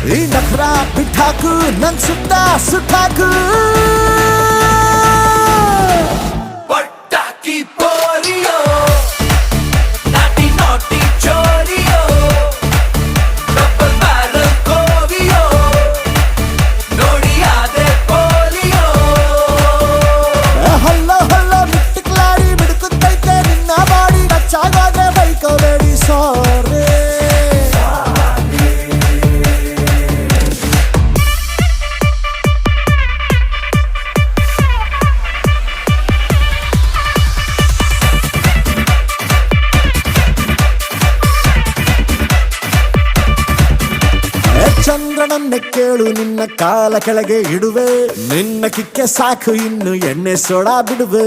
ಈ ನಖರ ಬಿಟ್ಟಾಕು ನನ್ ಸುತ್ತ ಸುತ್ತಾಕು ಪಟಾಕಿ ಪೋಲಿಯೋ ನಾಟಿ ನಾಟಿ ಚೋರಿಯೋ ಡಬಲ್ ಬ್ಯಾರಲ್ ಕೋವಿಯೋ ನೋಡಿ ಆದೆ ಪೋಲಿಯೋ ಹಲ್ಲ ಹಲ್ಲ ಮಿಟ್ಟಿಕ್ಲಾಡಿ ಬಿಡುತ್ತೈತೆ ನಿನ್ನ ಬಾಡಿ ಟಚ್ಚಾಗಾದ್ರೆ ಬೈಕೋಬೇಡಿ ಸಾರಿ ಚಂದ್ರನನ್ನೇ ಕೇಳು ನಿನ್ನ ಕಾಲ ಕೆಳಗೆ ಇಡುವೆ ನಿನ್ನ ಕಿಕ್ಕೆ ಸಾಕು ಇನ್ನು ಎಣ್ಣೆ ಸೋಡಾ ಬಿಡುವೆ